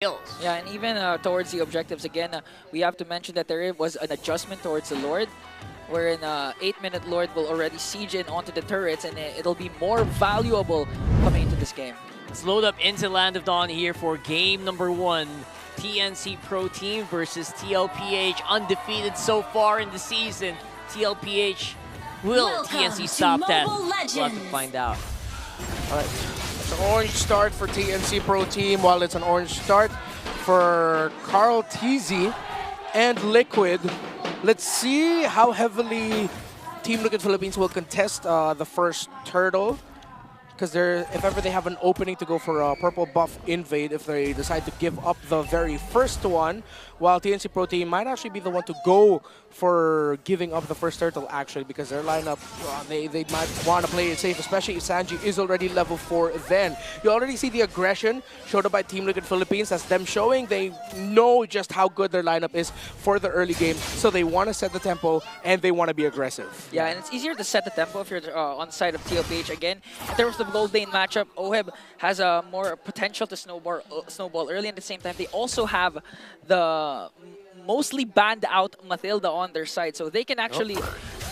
kills. Yeah, and even towards the objectives, again, we have to mention that there was an adjustment towards the Lord, wherein 8-minute Lord will already siege in onto the turrets, and it'll be more valuable coming into this game. Let's load up into Land of Dawn here for game number 1. TNC Pro Team versus TLPH, undefeated so far in the season. TLPH, will TNC stop that? We'll have to find out. All right, it's an orange start for TNC Pro Team, while it's an orange start for Carl TZ and Liquid. Let's see how heavily Team Liquid Philippines will contest the first turtle. Because if ever they have an opening to go for a purple buff invade, if they decide to give up the very first one, while TNC Pro Team might actually be the one to go for giving up the first turtle, actually, because their lineup, they might want to play it safe, especially if Sanji is already level 4 then. You already see the aggression showed up by Team Liquid Philippines. That's them showing they know just how good their lineup is for the early game, so they want to set the tempo and they want to be aggressive. Yeah, and it's easier to set the tempo if you're on the side of TLPH. Again, in terms of gold lane matchup, OHEB has more potential to snowball early. At the same time, they also have the mostly banned out Mathilda on their side, so they can actually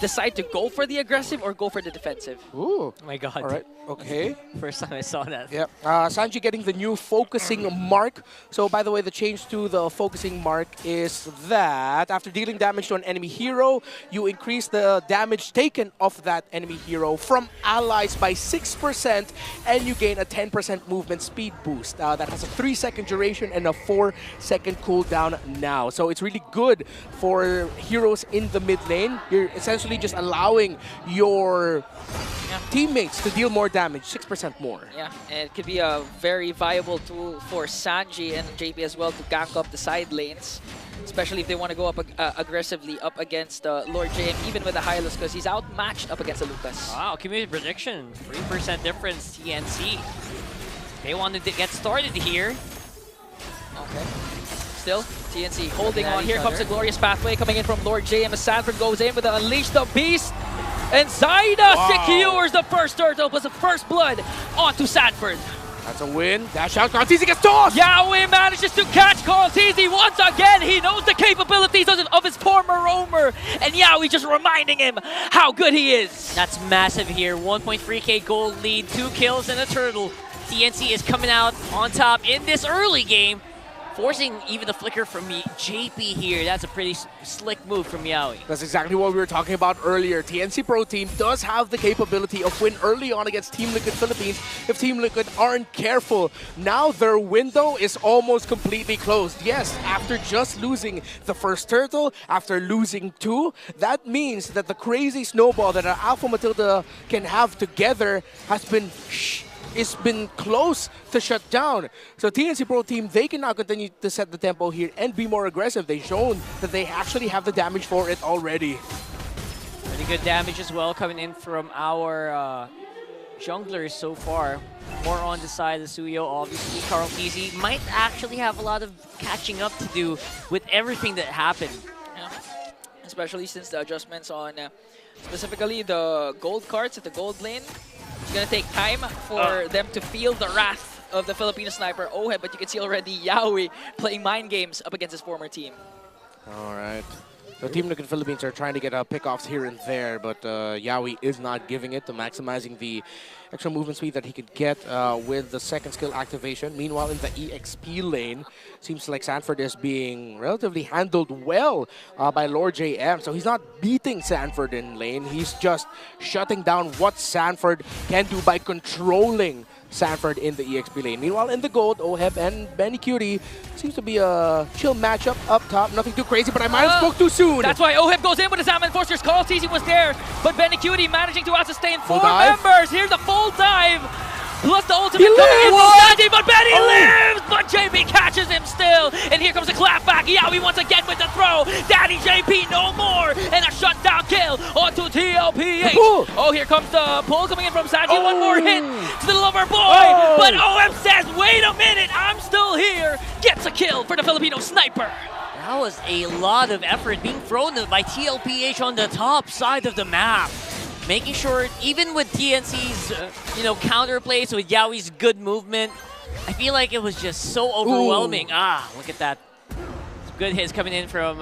decide to go for the aggressive or go for the defensive. Ooh. Oh my god. All right, okay. First time I saw that. Yep. Sanji getting the new focusing mark. So, by the way, the change to the focusing mark is that after dealing damage to an enemy hero, you increase the damage taken off that enemy hero from allies by 6%, and you gain a 10% movement speed boost. That has a 3-second duration and a 4-second cooldown now. So, it's really good for heroes in the mid lane. You're essentially just allowing your teammates to deal more damage, 6% more. Yeah, and it could be a very viable tool for Sanji and JP as well to gank up the side lanes, especially if they want to go up aggressively up against Lord JM, even with the Hylos, because he's outmatched up against the Lucas. Wow, community prediction, 3% difference TNC. They wanted to get started here. Okay. Still, TNC holding on. Here comes the glorious pathway coming in from Lord JM as Sanford goes in with the Unleash the Beast. And Zaida secures the first turtle, plus the first blood onto Sanford. That's a win. Dash out, Carl TZ gets tossed! Yaoi manages to catch Carl TZ once again. He knows the capabilities of his former roamer. And Yaoi just reminding him how good he is. That's massive here. 1.3k gold lead, 2 kills and a turtle. TNC is coming out on top in this early game, forcing even the flicker from JP here. That's a pretty slick move from Yaoi. That's exactly what we were talking about earlier. TNC Pro Team does have the capability of win early on against Team Liquid Philippines if Team Liquid aren't careful. Now their window is almost completely closed. Yes, after just losing the first turtle, after losing 2, that means that the crazy snowball that an Alpha Matilda can have together has been it's been close to shut down. So TNC Pro Team, they can now continue to set the tempo here and be more aggressive. They've shown that they actually have the damage for it already. Pretty good damage as well coming in from our junglers so far. More on the side of Suyo, obviously. Carl TZ might actually have a lot of catching up to do with everything that happened. Yeah. Especially since the adjustments on specifically the gold cards at the gold lane. It's going to take time for them to feel the wrath of the Filipino sniper OHEB, but you can see already Yaoi playing mind games up against his former team. All right. So Team Liquid Philippines are trying to get pickoffs here and there, but Yaoi is not giving it to maximizing the extra movement speed that he could get with the second skill activation. Meanwhile, in the EXP lane, seems like Sanford is being relatively handled well by Lord JM. So he's not beating Sanford in lane. He's just shutting down what Sanford can do by controlling Sanford in the EXP lane. Meanwhile, in the gold, OHEB and Benny Cutie seems to be a chill matchup up top. Nothing too crazy, but I might have spoke too soon. That's why OHEB goes in with his Salmon Enforcers. Carl TZ was there, but Benny Cutie managing to sustain 4 members. Here's the full dive. Plus the ultimate coming in from Sanji, but Benny lives! But JP catches him still. And here comes the clapback. Yaoi once again with the throw. Daddy JP no more. And a shutdown kill onto TLPH. Oh, here comes the pull coming in from Sanji. One more hit to the lover boy. But OM says, wait a minute, I'm still here. Gets a kill for the Filipino sniper. That was a lot of effort being thrown by TLPH on the top side of the map. Making sure, even with TNC's counter plays, with Yaoi's good movement, I feel like it was just so overwhelming. Look at that. Good hits coming in from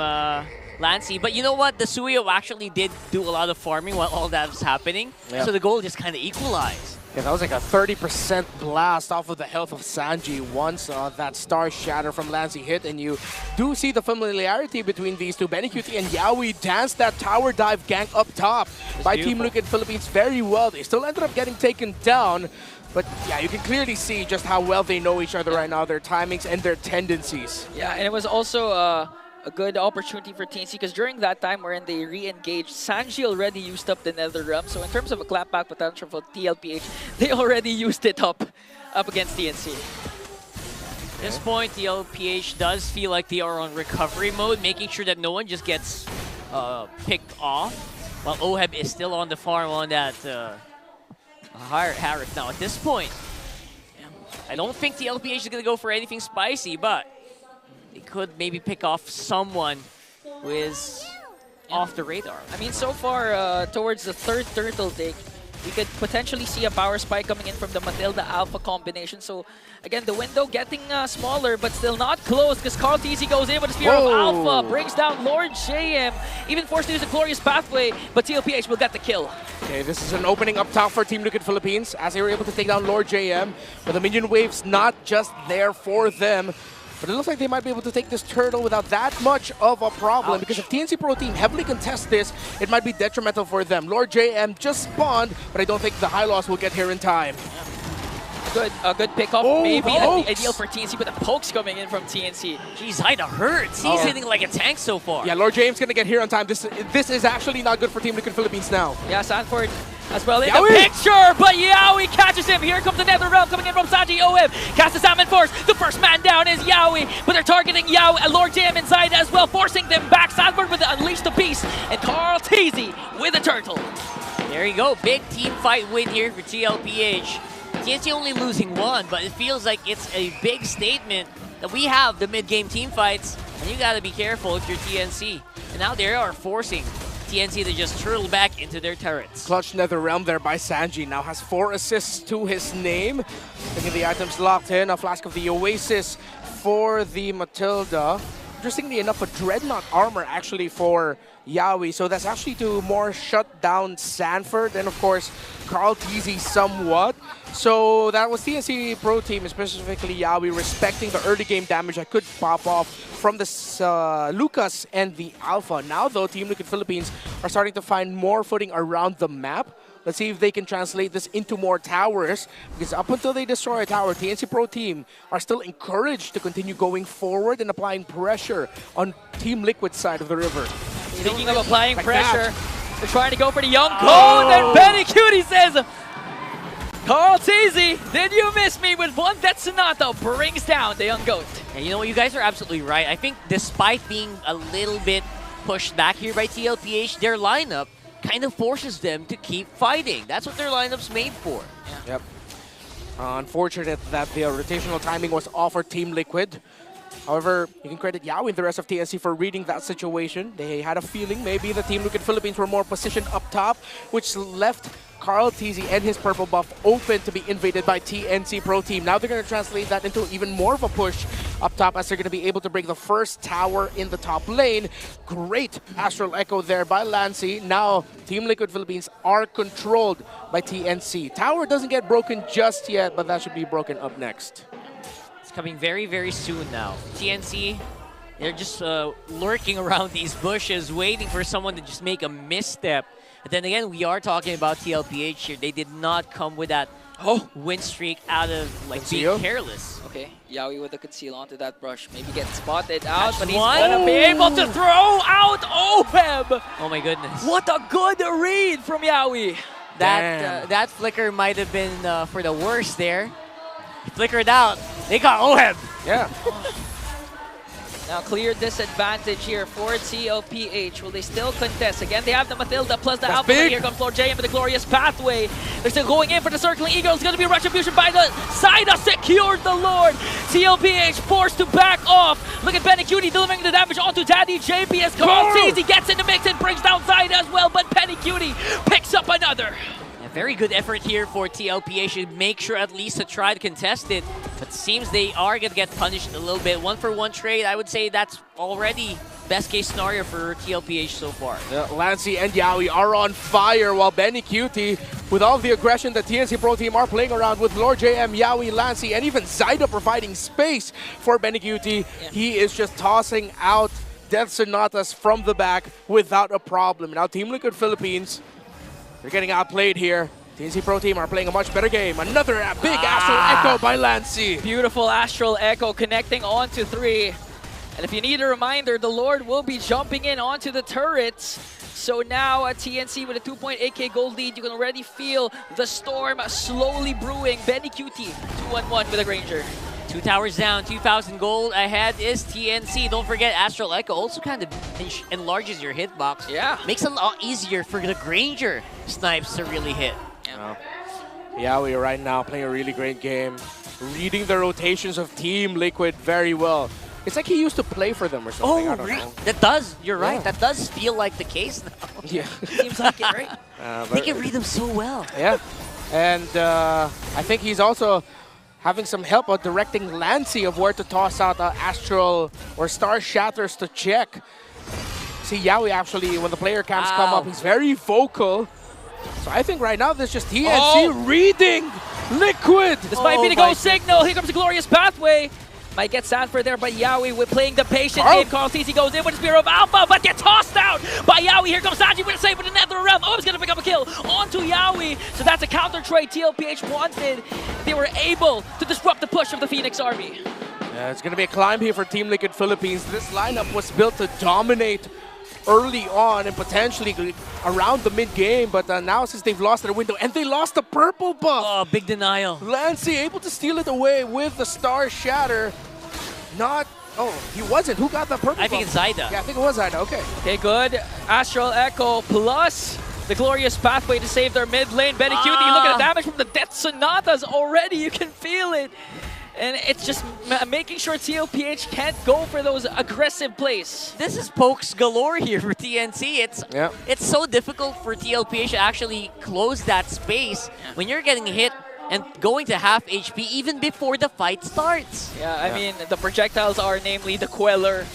Lancey. But you know what? The Suyo actually did do a lot of farming while all that was happening. So the goal just kind of equalized. Yeah, that was like a 30% blast off of the health of Sanji once that star shatter from Lancey hit, and you do see the familiarity between these two. Benecutie and Yawi danced that tower dive gank up top by Team Liquid Philippines very well. They still ended up getting taken down, but yeah, you can clearly see just how well they know each other right now, their timings and their tendencies. Yeah, and it was also a good opportunity for TNC because during that time wherein they re-engaged, Sanji already used up the Nether Realm. So in terms of a clapback potential for TLPH, they already used it up against TNC. At this point, TLPH does feel like they are on recovery mode, making sure that no one just gets picked off, while Oheb is still on the farm on that Harith. Now at this point, I don't think TLPH is going to go for anything spicy, but they could maybe pick off someone who is off the radar. I mean, so far, towards the third turtle take, we could potentially see a power spike coming in from the Matilda Alpha combination. So, again, the window getting smaller, but still not close because Carl TZ goes in with a Spear of Alpha, brings down Lord JM, even forced to use a Glorious Pathway, but TLPH will get the kill. Okay, this is an opening up top for Team Liquid Philippines as they were able to take down Lord JM, but the minion wave's not just there for them. But it looks like they might be able to take this turtle without that much of a problem. Because if TNC Pro Team heavily contests this, it might be detrimental for them. Lord JM just spawned, but I don't think the high loss will get here in time. A good pickup, maybe ideal for TNC, but the pokes coming in from TNC. Jeez, Haida hurts. He's hitting like a tank so far. Yeah, Lord James gonna get here on time. This is actually not good for Team Liquid Philippines now. Yeah, Sanford as well in the picture, but Yawi catches him. Here comes the Nether Realm coming in from Sanji OM. Cast the Salmon Force. The first man down is Yawi, but they're targeting Yawi and Lord JM inside as well, forcing them back. Sanford with the Unleash the Beast, and Carl TZ with a turtle. There you go. Big team fight win here for TLPH. TNC only losing one, but it feels like it's a big statement that we have the mid-game team fights, and you gotta be careful if you're TNC. And now they are forcing TNC to just turtle back into their turrets. Clutch Nether Realm there by Sanji. Now has 4 assists to his name. Getting the items locked in. A Flask of the Oasis for the Matilda. Interestingly enough, a Dreadnought armor actually for Yawi. So that's actually to more shut down Sanford and of course Carl TZ somewhat. So that was TNC Pro Team, specifically Yawi, respecting the early game damage that could pop off from the Lucas and the Alpha. Now though, Team Liquid Philippines are starting to find more footing around the map. Let's see if they can translate this into more towers, because up until they destroy a tower, TNC Pro Team are still encouraged to continue going forward and applying pressure on Team Liquid's side of the river. Speaking of applying pressure, they're trying to go for the young goat, and Benecutie says, Carl TZ, did you miss me with one? That Sonata brings down the young goat. And you know what, you guys are absolutely right. I think despite being a little bit pushed back here by TLPH, their lineup kind of forces them to keep fighting. That's what their lineup's made for. Yeah. Yep. Unfortunate that the rotational timing was off for Team Liquid. However, you can credit Yawi and the rest of TNC for reading that situation. They had a feeling maybe the Team Liquid Philippines were more positioned up top, which left Carl TZ and his purple buff open to be invaded by TNC Pro Team. Now they're going to translate that into even more of a push up top as they're going to be able to break the first tower in the top lane. Great Astral Echo there by Lancey. Now Team Liquid Philippines are controlled by TNC. Tower doesn't get broken just yet, but that should be broken up next. It's coming very, very soon now. TNC, they're just lurking around these bushes, waiting for someone to just make a misstep. But then again, we are talking about TLPH here. They did not come with that win streak out of like being careless. Okay, Yawi with the conceal onto that brush. Maybe get spotted out, but he's gonna be able to throw out Oheb. Oh my goodness. What a good read from Yawi. That flicker might have been for the worst there. He flickered out. They got Oheb. Yeah. Now clear disadvantage here for TLPH. Will they still contest? Again, they have the Matilda plus the Alpha. Here comes Lord JM with the Glorious Pathway. They're still going in for the Circling Eagle. It's going to be Retribution by the Saida. Secured the Lord. TLPH forced to back off. Look at Benecutie delivering the damage onto Daddy JP as Carl TZ gets in the mix and brings down Saida as well. But Benecutie picks up another. I Very good effort here for TLPH to make sure at least to try to contest it. But seems they are going to get punished a little bit. 1-for-1 trade, I would say that's already best case scenario for TLPH so far. Lancy and Yawi are on fire, while Benny Cutie, with all the aggression that TNC Pro Team are playing around with Lord JM, Yawi, Lancy, and even Zyda providing space for Benny Cutie. Yeah. He is just tossing out Death Sonatas from the back without a problem. Now Team Liquid Philippines, they're getting outplayed here. TNC Pro Team are playing a much better game. Another big Astral Echo by Lancy. Beautiful Astral Echo connecting onto 3. And if you need a reminder, the Lord will be jumping in onto the turrets. So now at TNC with a 2.8k gold lead, you can already feel the storm slowly brewing. Benny Cutie, 2-1-1 with a Granger. 2 towers down, 2,000 gold ahead is TNC. Don't forget, Astral Echo also kind of enlarges your hitbox. Yeah. Makes it a lot easier for the Granger snipes to really hit. Yeah, we are right now playing a really great game. Reading the rotations of Team Liquid very well. It's like he used to play for them or something. I don't know. That does, you're right. That does feel like the case now. Yeah. Seems like it, right? They can read them so well. Yeah. And I think he's also having some help of directing Lancy of where to toss out Astral or Star Shatters to check. See, Yawi actually, when the player cams come up, he's very vocal. So I think right now there's just TNC reading Liquid. This might be the go signal. Here comes the glorious pathway. Might get Sanford there, but Yawi with playing the patient game. Carl TC goes in with a Spear of Alpha, but gets tossed out by Yawi. Here comes Sanji with a save with another realm. Oh, he's going to pick up a kill onto Yawi. So that's a counter trade TLPH wanted. They were able to disrupt the push of the Phoenix Army. Yeah, it's going to be a climb here for Team Liquid Philippines. This lineup was built to dominate early on and potentially around the mid-game, but now since they've lost their window, and they lost the purple buff. Oh, big denial. Lancy able to steal it away with the Star Shatter. Not, he wasn't. Who got the purple buff? I think it's Zyda. Yeah, I think it was Zyda, okay. Okay, good. Astral Echo plus the glorious pathway to save their mid lane. Benny Cutie, look at the damage from the Death Sonatas already. You can feel it. And it's just making sure TLPH can't go for those aggressive plays. This is pokes galore here for TNC. It's so difficult for TLPH to actually close that space when you're getting hit and going to half HP even before the fight starts. Yeah, I mean, the projectiles are namely the Queller,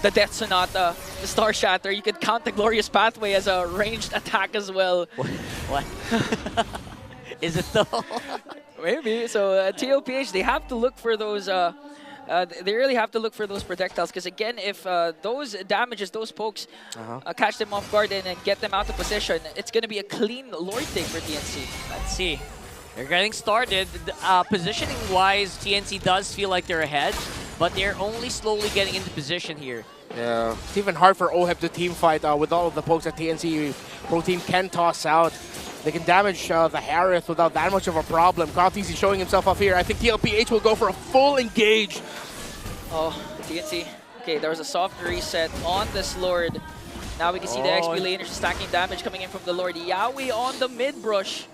the Death Sonata, the Star Shatter. You could count the Glorious Pathway as a ranged attack as well. What? Is it though? Maybe. So TLPH, they have to look for those. They really have to look for those projectiles, because again, if those damages, those pokes, catch them off guard and get them out of position, it's going to be a clean Lord take for TNC. Let's see. They're getting started. Positioning-wise, TNC does feel like they're ahead, but they're only slowly getting into position here. Yeah, it's even hard for OHEB to team fight with all of the pokes that TNC Pro Team can toss out. They can damage the Harith without that much of a problem. Carl-TC showing himself off here. I think TLPH will go for a full engage. Oh, TNC. Okay, there was a soft reset on this Lord. Now we can see the XP laners stacking damage coming in from the Lord. Yawi on the mid brush.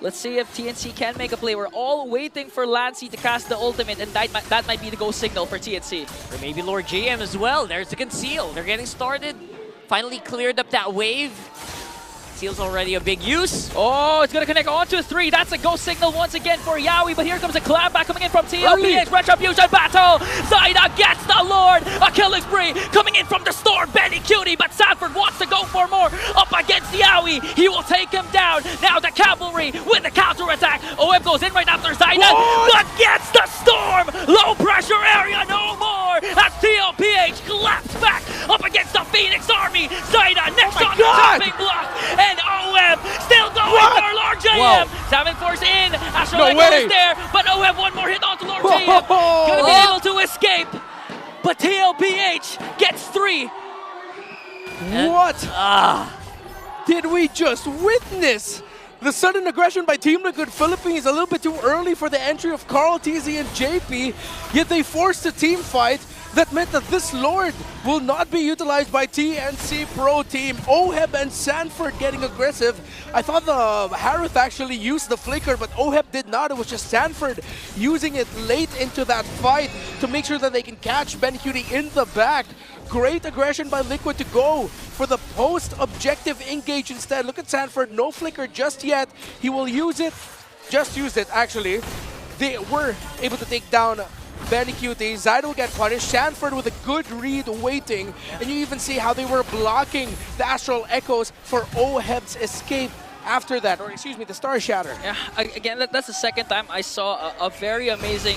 Let's see if TNC can make a play. We're all waiting for Lancy to cast the ultimate, and that might be the go signal for TNC. Or maybe Lord JM as well. There's the conceal. They're getting started. Finally cleared up that wave. Seal's already a big use. Oh, it's going to connect onto 3. That's a go signal once again for Yawi, but here comes a clap back coming in from TLPH. Retribution battle. Zyda gets the Lord. A killing spree coming in from the Storm. Benny Cutie, but Sanford wants to go for more. Up against Yawi. He will take him down. Now the Cavalry with the counter attack. OM goes in right after Zyda, but gets the Storm. Low pressure area, no more. As TLPH claps back up against the Phoenix Army. Zyda next on the chopping block. And OM still going for Lord JM. Salmon Force in. Astral Echo is there, but OM one more hit onto Lord JM. Gonna be able to escape, but TLPH gets 3. What did we just witness? The sudden aggression by Team Liquid Philippines, a little bit too early for the entry of Carl, TZ, and JP, yet they forced a team fight. That meant that this Lord will not be utilized by TNC Pro Team. Oheb and Sanford getting aggressive. I thought the Harith actually used the flicker, but Oheb did not. It was just Sanford using it late into that fight to make sure that they can catch Benicudi in the back. Great aggression by Liquid to go for the post-objective engage instead. Look at Sanford, no flicker just yet. He will use it, just used it actually. They were able to take down Benicudi. Zyda will get punished. Sanford with a good read waiting. And you even see how they were blocking the Astral Echoes for Oheb's escape after that. Or excuse me, the Star Shatter. Yeah, again, that's the second time I saw a very amazing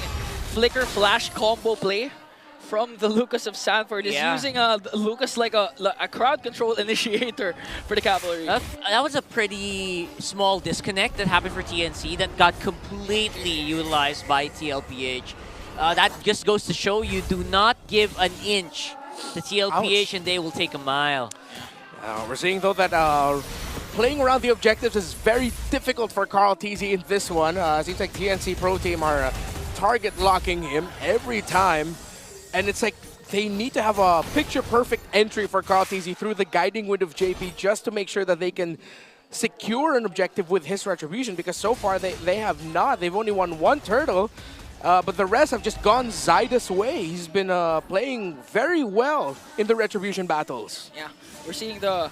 flicker flash combo play from the Lucas of Sanford. Is using Lucas like a crowd control initiator for the Cavalry. That was a pretty small disconnect that happened for TNC that got completely utilized by TLPH. That just goes to show you, do not give an inch to TLPH and they will take a mile. We're seeing though that playing around the objectives is very difficult for Carl TZ in this one. Seems like TNC Pro Team are target locking him every time. And it's like they need to have a picture-perfect entry for Carl TZ through the guiding wind of JP just to make sure that they can secure an objective with his retribution, because so far they have not. They've only won one turtle. But the rest have just gone Zyda's way. He's been playing very well in the Retribution battles. Yeah, we're seeing the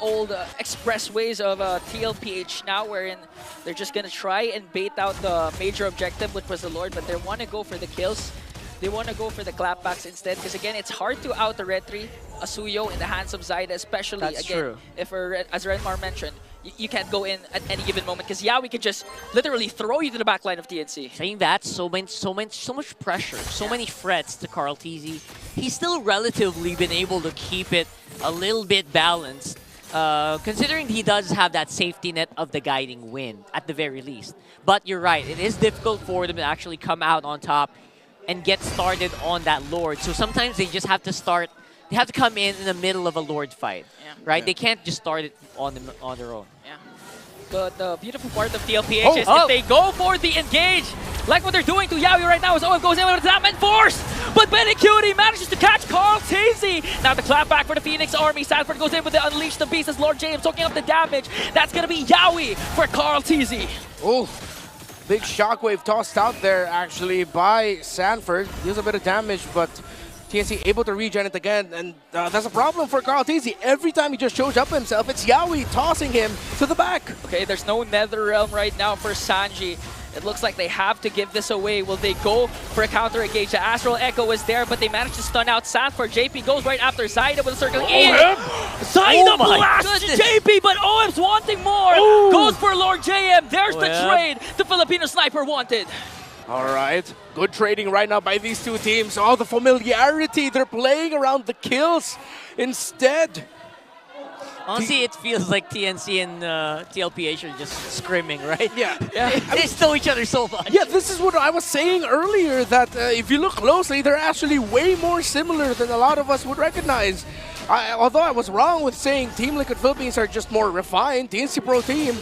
old expressways of TLPH now, wherein they're just going to try and bait out the major objective, which was the Lord, but they want to go for the kills. They want to go for the clapbacks instead, because again, it's hard to out the retry a Suyo in the hands of Zyda, especially That's again, true. If as Renmar mentioned, you can't go in at any given moment, because Yawi can just literally throw you to the back line of TNC. Saying that, so much pressure, so many threats to Carl TZ. He's still relatively been able to keep it a little bit balanced, considering he does have that safety net of the guiding wind, at the very least. But you're right, it is difficult for them to actually come out on top and get started on that Lord. So sometimes they just have to start, they have to come in the middle of a Lord fight, right? They can't just start it on their own. Yeah. But the beautiful part of TLPH is if they go for the engage, like what they're doing to Yawi right now, as Owen goes in with Zam and Force. But Benicudi manages to catch Carl TZ. Now the clapback for the Phoenix Army. Sanford goes in with the Unleash the Beast as Lord James soaking up the damage. That's going to be Yawi for Carl TZ. Oh, big shockwave tossed out there actually by Sanford. Deals a bit of damage, but TNC able to regen it again, and that's a problem for Carl TZ. Every time he just shows up himself, it's Yawi tossing him to the back. Okay, there's no Nether Realm right now for Sanji. It looks like they have to give this away. Will they go for a counter engage? The Astral Echo is there, but they managed to stun out Sanford. JP goes right after Zyda with a circle in. Zyda blasts JP, but OM's wanting more. Goes for Lord JM. There's the trade. The Filipino sniper wanted. All right, good trading right now by these two teams. All the familiarity, they're playing around the kills instead. Honestly, it feels like TNC and TLPH are just scrimming, right? Yeah. They stole each other so much. Yeah, this is what I was saying earlier, that if you look closely, they're actually way more similar than a lot of us would recognize. Although I was wrong with saying Team Liquid Philippines are just more refined, TNC Pro Team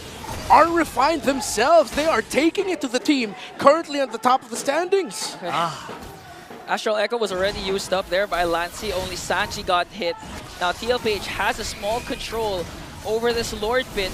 are refined themselves. They are taking it to the team currently at the top of the standings. Astral Echo was already used up there by Lancy. Only Sanji got hit. Now TLPH has a small control over this Lord pit.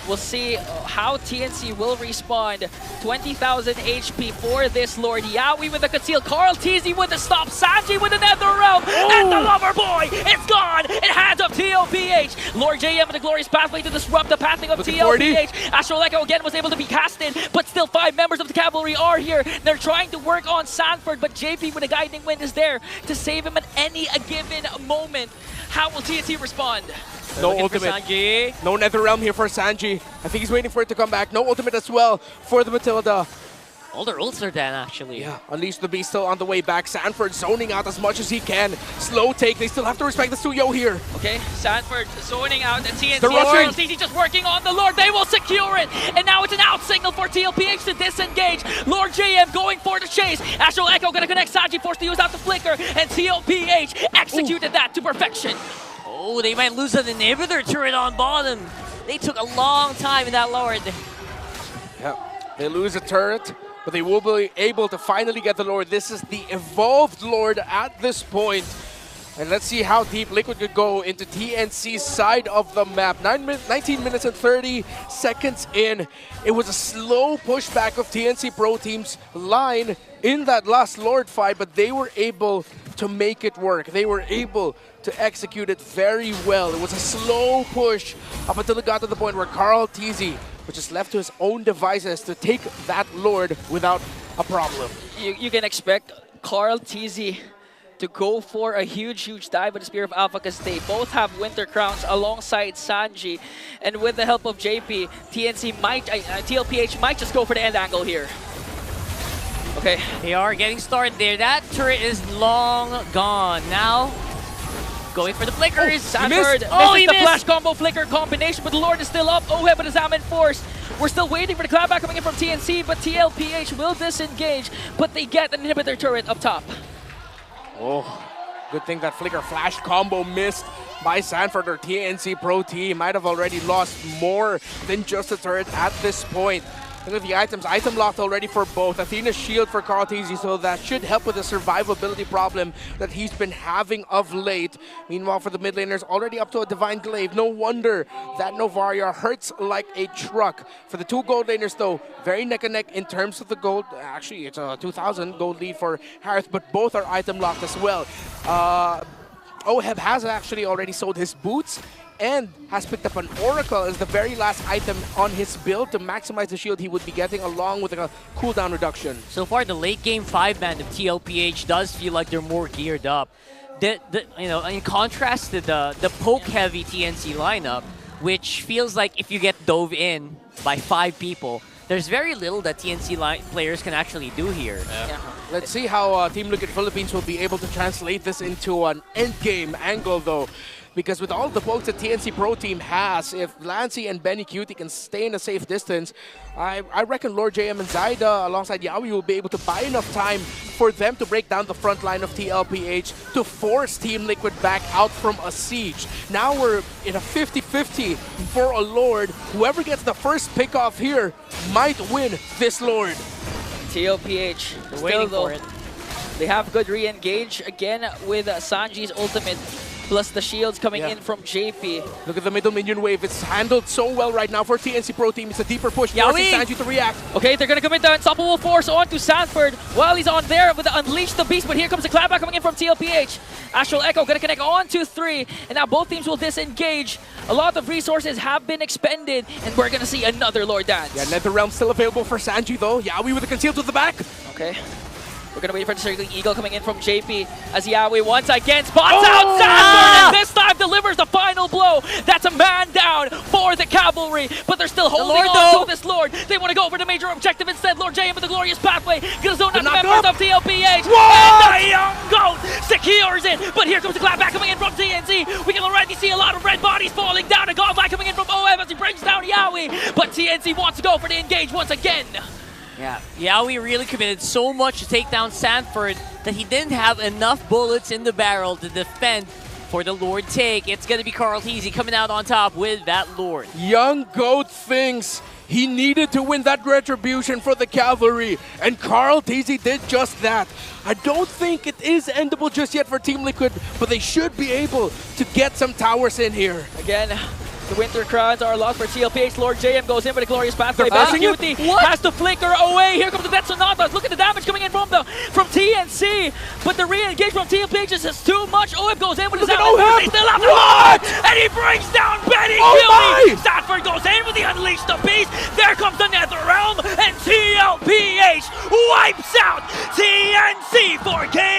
We'll see how TNC will respond. 20,000 HP for this Lord. Yawi with the conceal. Carl TZ with the stop. Sanji with the Nether Realm. And the Lover Boy. It's gone. It hands up TLPH. Lord JM with the glorious pathway to disrupt the pathing of TLPH. Astral Echo again was able to be casted, but still 5 members of the cavalry are here. They're trying to work on Sanford, but JP with a guiding wind is there to save him at any given moment. How will TNC respond? No ultimate. No Nether Realm here for Sanji. I think he's waiting for it to come back. No ultimate as well for the Matilda. All their ults are down, actually. Yeah, Unleash the Beast still on the way back. Sanford zoning out as much as he can. Slow take. They still have to respect the Suyo here. Okay, Sanford zoning out the TNC. They're rushing. TNC just working on the Lord. They will secure it. And now it's an out signal for TLPH to disengage. Lord JM going for the chase. Astral Echo going to connect Sanji, forced to use out the flicker. And TLPH executed that to perfection. Oh, they might lose an inhibitor turret on bottom. They took a long time in that Lord. Yeah, they lose a turret. but they will be able to finally get the Lord. This is the evolved Lord at this point. And let's see how deep Liquid could go into TNC's side of the map. 19 minutes and 30 seconds in. It was a slow pushback of TNC Pro Team's line in that last Lord fight, but they were able to make it work. They were able to execute it very well. It was a slow push up until it got to the point where Carl TZ was just left to his own devices to take that Lord without a problem. You can expect Carl TZ to go for a huge dive with the Spear of Alpha because they both have Winter Crowns alongside Sanji. And with the help of JP, TLPH might just go for the end angle here. Okay. They are getting started there. That turret is long gone. Now, going for the flickers. Sanford misses the flash combo flicker combination, but the Lord is still up. OHEB with his Am Enforced. We're still waiting for the clapback coming in from TNC, but TLPH will disengage, but they get an inhibitor turret up top. Oh, good thing that flicker flash combo missed by Sanford. Or TNC Pro Team might have already lost more than just a turret at this point. Look at the items. Item locked already for both. Athena's shield for Carl TZ, so that should help with the survivability problem that he's been having of late. Meanwhile, for the mid laners, already up to a Divine Glaive. No wonder that Novaria hurts like a truck. For the two gold laners, though, very neck and neck in terms of the gold. Actually, it's a 2,000 gold lead for Harith, but both are item locked as well. OHEB has actually already sold his boots and has picked up an Oracle as the very last item on his build to maximize the shield he would be getting, along with a cooldown reduction. So far, the late game 5-man of TLPH does feel like they're more geared up. You know, in contrast to the poke-heavy TNC lineup, which feels like if you get dove in by 5 people, there's very little that TNC players can actually do here. Yeah. Let's see how Team Liquid Philippines will be able to translate this into an endgame angle, though. Because with all the pokes that TNC Pro Team has, if Lancy and Benny Cutie can stay in a safe distance, I reckon Lord JM and Zyda alongside Yawi will be able to buy enough time for them to break down the front line of TLPH to force Team Liquid back out from a siege. Now we're in a 50-50 for a Lord. Whoever gets the first pick off here might win this Lord. TLPH, waiting for it. They have good re-engage again with Sanji's ultimate. Plus the shields coming in from JP. Look at the middle minion wave. It's handled so well right now for TNC Pro Team. It's a deeper push. Forcing Sanji to react. Okay, they're going to commit the Unstoppable Force onto Sanford while he's on there with the Unleash the Beast. But here comes the clapback coming in from TLPH. Astral Echo going to connect on to 3. And now both teams will disengage. A lot of resources have been expended. And we're going to see another Lord Dance. Yeah, Netherrealm still available for Sanji though. Yawi with the conceal to the back. Okay. We're going to wait for the Circling Eagle coming in from JP as Yawi once again spots out Sanford, and this time delivers the final blow. That's a man down for the Cavalry, but they're still holding on to this Lord. They want to go for the major objective instead. Lord JM with the glorious pathway. Gonna zone out the members of TLPH. And the Young Goat secures it. But here comes the clapback coming in from TNC. We can already see a lot of red bodies falling down. A godlike coming in from OM as he brings down Yawi. But TNC wants to go for the engage once again. Yeah, Yawi really committed so much to take down Sanford that he didn't have enough bullets in the barrel to defend for the Lord take. It's going to be Carl TZ coming out on top with that Lord. Young Goat thinks he needed to win that retribution for the Cavalry, and Carl TZ did just that. I don't think it is endable just yet for Team Liquid, but they should be able to get some towers in here. Again, the Winter Crowns are lost for TLPH. Lord JM goes in with a glorious pathway. Cutie has to flicker away. Here comes the Death Sonatas. Look at the damage coming in from TNC. But the re-engage from TLPH is just too much. OHEB goes in with his Outlaw. They still have the Lord! And he brings down Benny Cutie. Sanford goes in with the Unleash the Beast. There comes the Netherrealm. And TLPH wipes out TNC for game